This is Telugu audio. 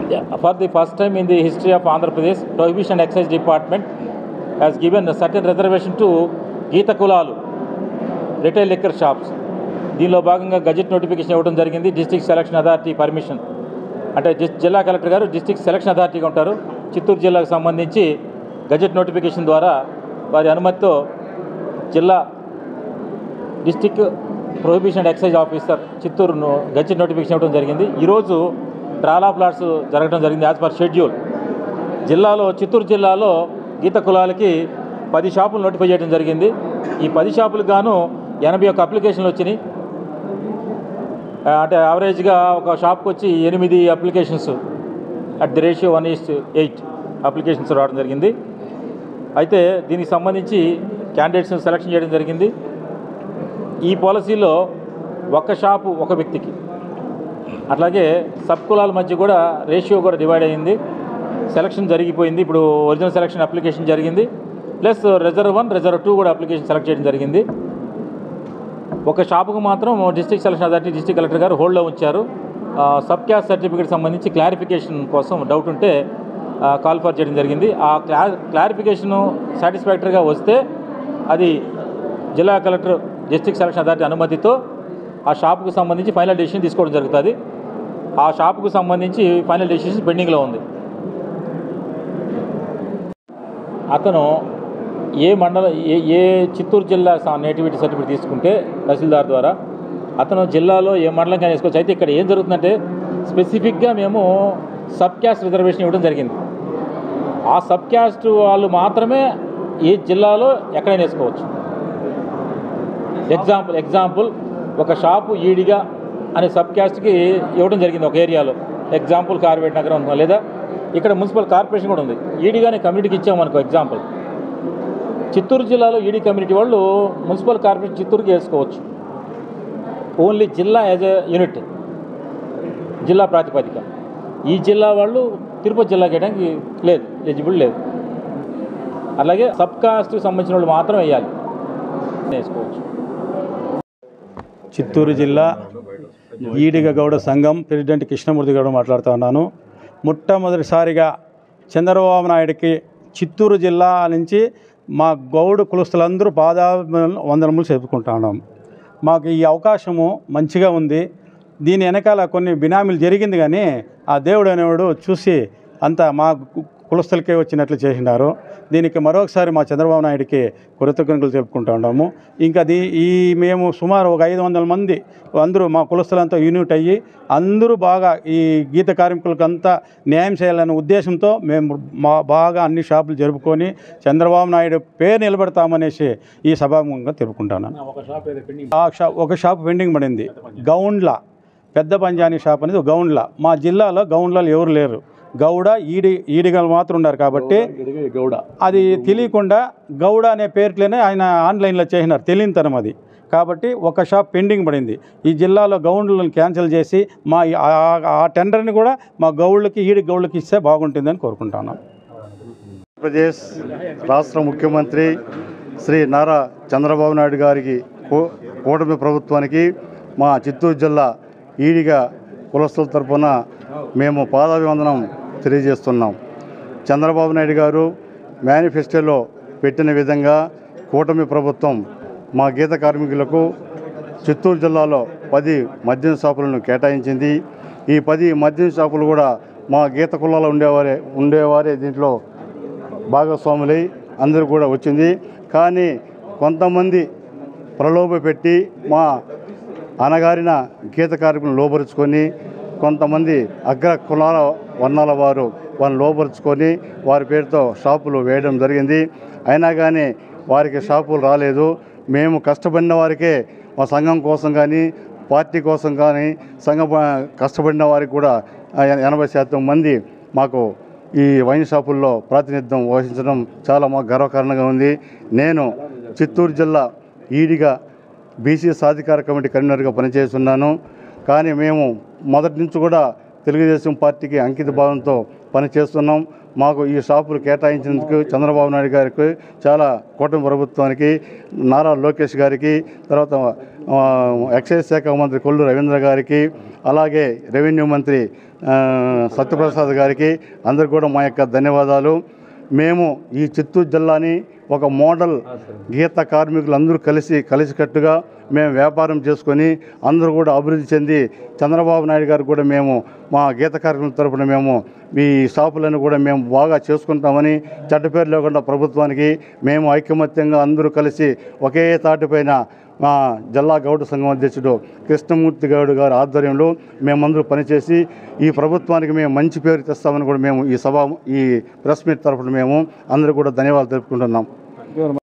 For the first time in the history of Andhra Pradesh, Prohibition and Excise Department has given a certain reservation to Geeta Kulalu retail liquor shops. దీనిలో భాగంగా గజెట్ నోటిఫికేషన్ ఇవ్వడం జరిగింది. డిస్ట్రిక్ట్ సెలక్షన్ అథారిటీ పర్మిషన్ అంటే జిల్లా కలెక్టర్ గారు డిస్ట్రిక్ట్ సెలక్షన్ అథారిటీగా ఉంటారు. చిత్తూరు జిల్లాకు సంబంధించి గజెట్ నోటిఫికేషన్ ద్వారా వారి అనుమతితో జిల్లా district prohibition and excise officer చిత్తూరును గజెట్ నోటిఫికేషన్ ఇవ్వడం జరిగింది. ఈరోజు డ్రాలా ప్లాట్స్ జరగడం జరిగింది యాజ్ పర్ షెడ్యూల్. చిత్తూరు జిల్లాలో గీత కులాలకి 10 షాపులు నోటిఫై చేయడం జరిగింది. ఈ 10 షాపులకు గాను 81 అప్లికేషన్లు వచ్చినాయి. అంటే యావరేజ్గా ఒక షాప్కి వచ్చి 8 applications at the ratio 1:8 applications రావడం జరిగింది. అయితే దీనికి సంబంధించి క్యాండిడేట్స్ని సెలక్షన్ చేయడం జరిగింది. ఈ పాలసీలో ఒక షాపు ఒక వ్యక్తికి, అట్లాగే సబ్ కులాల మధ్య కూడా రేషియో కూడా డివైడ్ అయ్యింది. సెలక్షన్ జరిగిపోయింది. ఇప్పుడు ఒరిజినల్ సెలక్షన్ అప్లికేషన్ జరిగింది, ప్లస్ రిజర్వ్ 1, రిజర్వ్ 2 కూడా అప్లికేషన్ సెలెక్ట్ చేయడం జరిగింది. ఒక షాపుకు మాత్రం district selection authority district collector గారు హోల్డ్లో ఉంచారు. సబ్ క్యాస్ట్ సర్టిఫికేట్ సంబంధించి క్లారిఫికేషన్ కోసం డౌట్ ఉంటే కాల్ ఫర్ చేయడం జరిగింది. ఆ క్లారిఫికేషను సాటిస్ఫాక్టరీగా వస్తే అది జిల్లా కలెక్టర్ డిస్ట్రిక్ట్ సెలక్షన్ అథారిటీ అనుమతితో ఆ షాపుకు సంబంధించి ఫైనల్ డెసిషన్ తీసుకోవడం జరుగుతుంది. ఆ షాపుకు సంబంధించి ఫైనల్ డెసిషన్ పెండింగ్లో ఉంది. అతను ఏ మండలం ఏ చిత్తూరు జిల్లా నేటివిటీ సర్టిఫికేట్ తీసుకుంటే తహసీల్దార్ ద్వారా అతను జిల్లాలో ఏ మండలం కానీ వేసుకోవచ్చు. అయితే ఇక్కడ ఏం జరుగుతుందంటే స్పెసిఫిక్గా మేము సబ్ క్యాస్ట్ రిజర్వేషన్ ఇవ్వడం జరిగింది. ఆ సబ్ క్యాస్ట్ వాళ్ళు మాత్రమే ఏ జిల్లాలో ఎక్కడైనా వేసుకోవచ్చు. ఎగ్జాంపుల్ ఒక షాపు ఈడిగా అనే సబ్ క్యాస్ట్కి ఇవ్వడం జరిగింది ఒక ఏరియాలో. ఎగ్జాంపుల్ కార్వేట్ నగరం ఉందా, లేదా ఇక్కడ మున్సిపల్ కార్పొరేషన్ కూడా ఉంది. ఈడీగానే కమ్యూనిటీకి ఇచ్చామనుకో ఎగ్జాంపుల్. చిత్తూరు జిల్లాలో ఈడీ కమ్యూనిటీ వాళ్ళు మున్సిపల్ కార్పొరేషన్ చిత్తూరుకి వేసుకోవచ్చు. ఓన్లీ జిల్లా యాజ్ ఎ యూనిట్, జిల్లా ప్రాతిపదిక. ఈ జిల్లా వాళ్ళు తిరుపతి జిల్లాకి వేయడానికి లేదు, ఎలిజిబుల్ లేదు. అలాగే సబ్ కాస్ట్కి సంబంధించిన వాళ్ళు మాత్రం వేయాలి, వేసుకోవచ్చు. చిత్తూరు జిల్లా ఈడిగ గౌడ సంఘం ప్రెసిడెంట్ కృష్ణమూర్తి గౌడ మాట్లాడుతూ ఉన్నాను. మొట్టమొదటిసారిగా చంద్రబాబు నాయుడికి చిత్తూరు జిల్లా నుంచి మా గౌడు కులస్తులందరూ పాదావందనములు చెప్పుకుంటా ఉన్నాం. మాకు ఈ అవకాశము మంచిగా ఉంది. దీని వెనకాల కొన్ని బినామీలు జరిగింది, కానీ ఆ దేవుడు అనేవాడు చూసి అంతా మా కులస్తులకే వచ్చినట్లు చేసినారు. దీనికి మరొకసారి మా చంద్రబాబు నాయుడికి కృతజ్ఞతలు చెప్పుకుంటూ ఉన్నాము. ఇంకా మేము సుమారు ఒక 500 మంది అందరూ మా కులస్తులంతా యూనిట్ అయ్యి అందరూ బాగా ఈ గీత కార్మికులకంతా న్యాయం చేయాలనే ఉద్దేశంతో మేము బాగా అన్ని షాపులు జరుపుకొని చంద్రబాబు నాయుడు పేరు నిలబెడతామనేసి ఈ సభాముఖంగా తెలుపుకుంటాను. ఒక షాప్ పెండింగ్ పడింది, గౌండ్ల పెద్ద పంజానీ షాప్ అనేది గౌండ్ల. మా జిల్లాలో గౌండ్లలో ఎవరు లేరు, గౌడ ఈడిగలు మాత్రం ఉన్నారు. కాబట్టి అది తెలియకుండా గౌడ అనే పేరులోనే ఆయన ఆన్లైన్లో చేసినారు, తెలియనితనం అది. కాబట్టి ఒక షాప్ పెండింగ్ పడింది. ఈ జిల్లాలో గౌండ్లను క్యాన్సిల్ చేసి మా ఆ టెండర్ని కూడా మా ఈడి గౌళ్ళకి ఇస్తే బాగుంటుందని కోరుకుంటున్నాం. ఆంధ్రప్రదేశ్ రాష్ట్ర ముఖ్యమంత్రి శ్రీ నారా చంద్రబాబు నాయుడు గారికి, కూటమి ప్రభుత్వానికి మా చిత్తూరు జిల్లా ఈడిగ కులస్తుల తరఫున మేము పాదాభివందనం తెలియజేస్తున్నాం. చంద్రబాబు నాయుడు గారు మేనిఫెస్టోలో పెట్టిన విధంగా కూటమి ప్రభుత్వం మా గీత కార్మికులకు చిత్తూరు జిల్లాలో 10 మద్యం షాపులను కేటాయించింది. ఈ 10 మద్యం షాపులు కూడా మా గీత కులాల్లో ఉండేవారే దీంట్లో భాగస్వాములై అందరూ కూడా వచ్చింది. కానీ కొంతమంది ప్రలోభ పెట్టి మా అనగారిన గీత కార్మికులను లోపరుచుకొని కొంతమంది అగ్ర కులాల వర్ణాల వారు వాళ్ళని లోపరుచుకొని వారి పేరుతో షాపులు వేయడం జరిగింది. అయినా కానీ వారికి షాపులు రాలేదు. మేము కష్టపడిన వారికే మా సంఘం కోసం కానీ పార్టీ కోసం కానీ కష్టపడిన వారికి కూడా 80% మంది మాకు ఈ వైన్ షాపుల్లో ప్రాతినిధ్యం వహించడం చాలా మాకు గర్వకారణంగా ఉంది. నేను చిత్తూరు జిల్లా ఈడిగా బీసీ సాధికార కమిటీ కన్వీనర్గా పనిచేస్తున్నాను. కానీ మేము మొదటి నుంచి కూడా తెలుగుదేశం పార్టీకి అంకిత భావంతో పనిచేస్తున్నాం. మాకు ఈ షాపులు కేటాయించినందుకు చంద్రబాబు నాయుడు గారికి, చాలా కూటమి ప్రభుత్వానికి, నారా లోకేష్ గారికి, తర్వాత ఎక్సైజ్ శాఖ మంత్రి కొల్లు రవీంద్ర గారికి, అలాగే రెవెన్యూ మంత్రి సత్యప్రసాద్ గారికి అందరికీ కూడా మా యొక్క ధన్యవాదాలు. మేము ఈ చిత్తూరు జిల్లాని ఒక మోడల్ గీత కార్మికులు అందరూ కలిసికట్టుగా మేము వ్యాపారం చేసుకొని అందరూ కూడా అభివృద్ధి చెంది చంద్రబాబు నాయుడు గారు కూడా మేము మా గీత కార్మికుల తరఫున మేము ఈ షాపులను కూడా మేము బాగా చేసుకుంటామని చెడ్డ పేరు లేకుండా ప్రభుత్వానికి మేము ఐకమత్యంగా అందరూ కలిసి ఒకే తాటిపైన మా జిల్లా గౌడ సంఘం అధ్యక్షుడు కృష్ణమూర్తి గౌడ్ గారి ఆధ్వర్యంలో మేమందరూ పనిచేసి ఈ ప్రభుత్వానికి మేము మంచి పేరు తెస్తామని కూడా మేము ఈ ప్రెస్ మీట్ తరఫున మేము అందరూ కూడా ధన్యవాదాలు తెలుపుకుంటున్నాం.